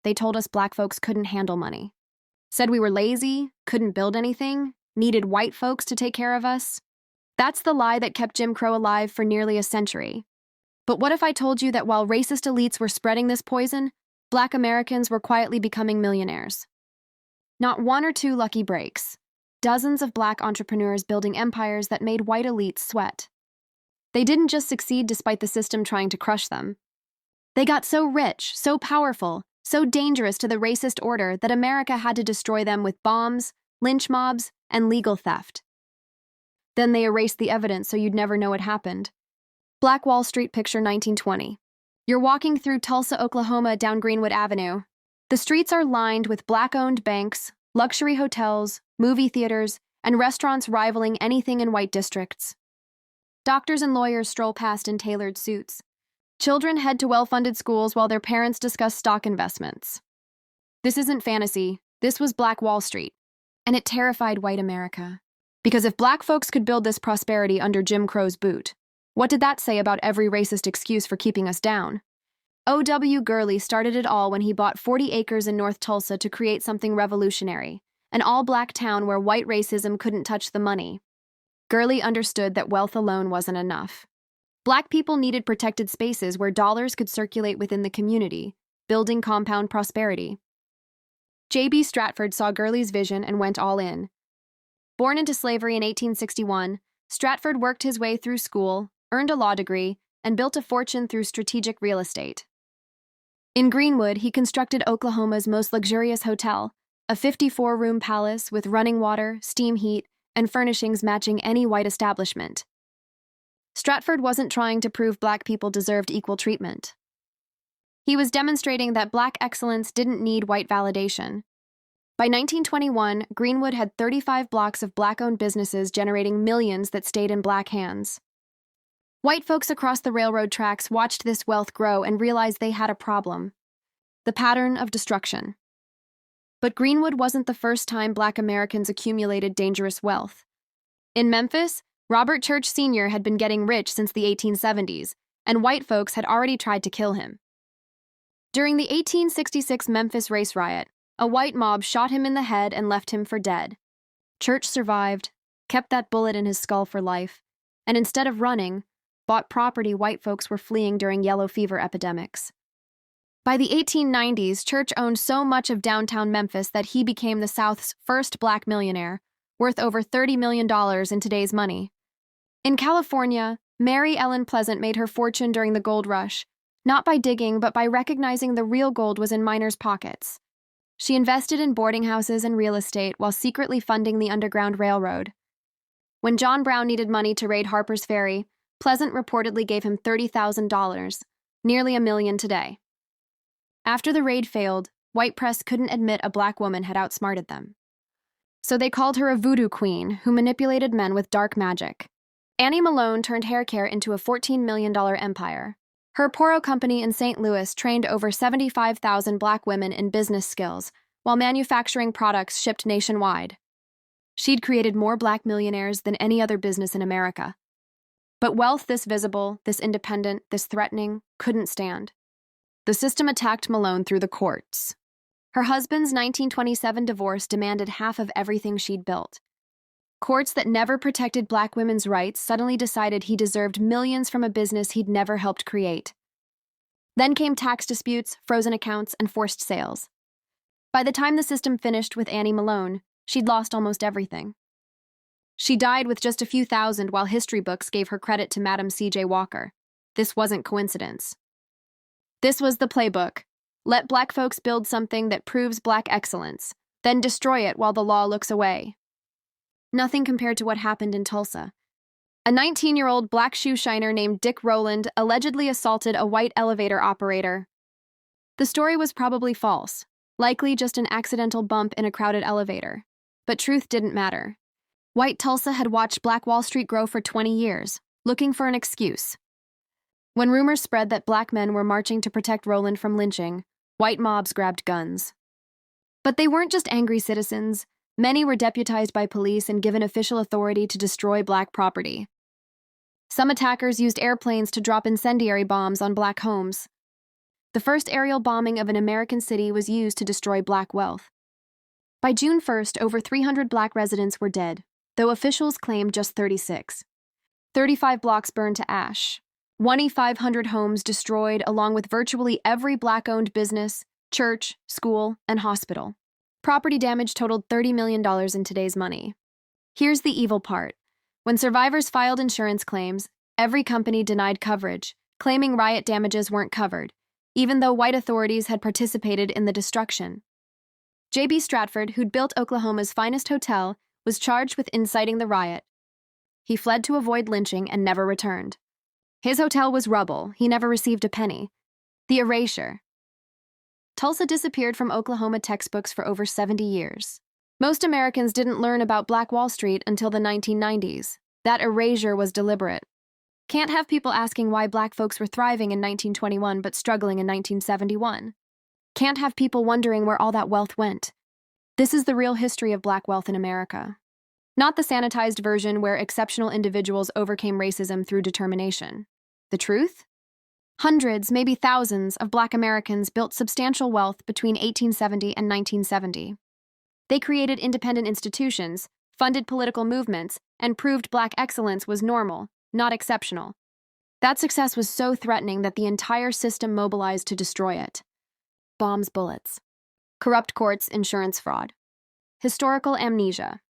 they told us black folks couldn't handle money. Said we were lazy, couldn't build anything, needed white folks to take care of us. That's the lie that kept Jim Crow alive for nearly a century. But what if I told you that while racist elites were spreading this poison, black Americans were quietly becoming millionaires? Not one or two lucky breaks. Dozens of black entrepreneurs building empires that made white elites sweat. They didn't just succeed despite the system trying to crush them. They got so rich, so powerful, so dangerous to the racist order that America had to destroy them with bombs, lynch mobs, and legal theft. Then they erased the evidence so you'd never know it happened. Black Wall Street picture 1920. You're walking through Tulsa, Oklahoma down Greenwood Avenue. The streets are lined with black-owned banks, luxury hotels, movie theaters, and restaurants rivaling anything in white districts. Doctors and lawyers stroll past in tailored suits. Children head to well-funded schools while their parents discuss stock investments. This isn't fantasy. This was Black Wall Street. And it terrified white America. Because if black folks could build this prosperity under Jim Crow's boot, what did that say about every racist excuse for keeping us down? O.W. Gurley started it all when he bought 40 acres in North Tulsa to create something revolutionary, an all-black town where white racism couldn't touch the money. Gurley understood that wealth alone wasn't enough. Black people needed protected spaces where dollars could circulate within the community, building compound prosperity. J.B. Stratford saw Gurley's vision and went all in. Born into slavery in 1861, Stratford worked his way through school, earned a law degree, and built a fortune through strategic real estate. In Greenwood, he constructed Oklahoma's most luxurious hotel, a 54-room palace with running water, steam heat, and furnishings matching any white establishment. Stratford wasn't trying to prove black people deserved equal treatment. He was demonstrating that black excellence didn't need white validation. By 1921, Greenwood had 35 blocks of black-owned businesses generating millions that stayed in black hands. White folks across the railroad tracks watched this wealth grow and realized they had a problem: the pattern of destruction. But Greenwood wasn't the first time black Americans accumulated dangerous wealth. In Memphis, Robert Church Sr. had been getting rich since the 1870s, and white folks had already tried to kill him. During the 1866 Memphis race riot, a white mob shot him in the head and left him for dead. Church survived, kept that bullet in his skull for life, and instead of running, bought property white folks were fleeing during yellow fever epidemics. By the 1890s, Church owned so much of downtown Memphis that he became the South's first black millionaire, worth over $30 million in today's money. In California, Mary Ellen Pleasant made her fortune during the gold rush, not by digging but by recognizing the real gold was in miners' pockets. She invested in boarding houses and real estate while secretly funding the Underground Railroad. When John Brown needed money to raid Harper's Ferry, Pleasant reportedly gave him $30,000, nearly $1 million today. After the raid failed, white press couldn't admit a black woman had outsmarted them. So they called her a voodoo queen who manipulated men with dark magic. Annie Malone turned hair care into a $14 million empire. Her Poro company in St. Louis trained over 75,000 black women in business skills while manufacturing products shipped nationwide. She'd created more black millionaires than any other business in America. But wealth this visible, this independent, this threatening, couldn't stand. The system attacked Malone through the courts. Her husband's 1927 divorce demanded half of everything she'd built. Courts that never protected black women's rights suddenly decided he deserved millions from a business he'd never helped create. Then came tax disputes, frozen accounts, and forced sales. By the time the system finished with Annie Malone, she'd lost almost everything. She died with just a few thousand while history books gave her credit to Madam C.J. Walker. This wasn't coincidence. This was the playbook. Let black folks build something that proves black excellence, then destroy it while the law looks away. Nothing compared to what happened in Tulsa. A 19-year-old black shoe shiner named Dick Rowland allegedly assaulted a white elevator operator. The story was probably false, likely just an accidental bump in a crowded elevator. But truth didn't matter. White Tulsa had watched Black Wall Street grow for 20 years, looking for an excuse. When rumors spread that black men were marching to protect Rowland from lynching, white mobs grabbed guns. But they weren't just angry citizens. Many were deputized by police and given official authority to destroy black property. Some attackers used airplanes to drop incendiary bombs on black homes. The first aerial bombing of an American city was used to destroy black wealth. By June 1st, over 300 black residents were dead, though officials claimed just 36. 35 blocks burned to ash. 2,500 homes destroyed, along with virtually every black-owned business, church, school, and hospital. Property damage totaled $30 million in today's money. Here's the evil part. When survivors filed insurance claims, every company denied coverage, claiming riot damages weren't covered, even though white authorities had participated in the destruction. J.B. Stratford, who'd built Oklahoma's finest hotel, was charged with inciting the riot. He fled to avoid lynching and never returned. His hotel was rubble. He never received a penny. The erasure. Tulsa disappeared from Oklahoma textbooks for over 70 years. Most Americans didn't learn about Black Wall Street until the 1990s. That erasure was deliberate. Can't have people asking why black folks were thriving in 1921 but struggling in 1971. Can't have people wondering where all that wealth went. This is the real history of black wealth in America. Not the sanitized version where exceptional individuals overcame racism through determination. The truth? Hundreds, maybe thousands, of black Americans built substantial wealth between 1870 and 1970. They created independent institutions, funded political movements, and proved black excellence was normal, not exceptional. That success was so threatening that the entire system mobilized to destroy it. Bombs, bullets. Corrupt courts, insurance fraud. Historical amnesia.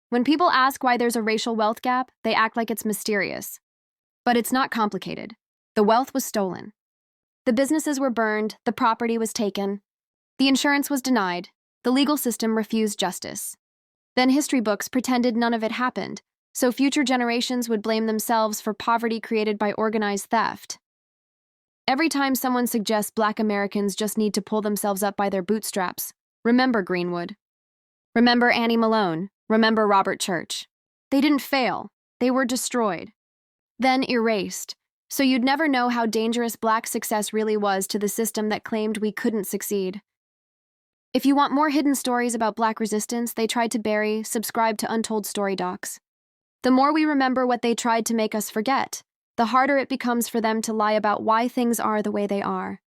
When people ask why there's a racial wealth gap, they act like it's mysterious. But it's not complicated. The wealth was stolen. The businesses were burned, the property was taken. The insurance was denied. The legal system refused justice. Then history books pretended none of it happened, so future generations would blame themselves for poverty created by organized theft. Every time someone suggests black Americans just need to pull themselves up by their bootstraps, remember Greenwood. Remember Annie Malone. Remember Robert Church. They didn't fail. They were destroyed. Then erased, so you'd never know how dangerous black success really was to the system that claimed we couldn't succeed. If you want more hidden stories about black resistance they tried to bury, subscribe to Untold Story Docs. The more we remember what they tried to make us forget, the harder it becomes for them to lie about why things are the way they are.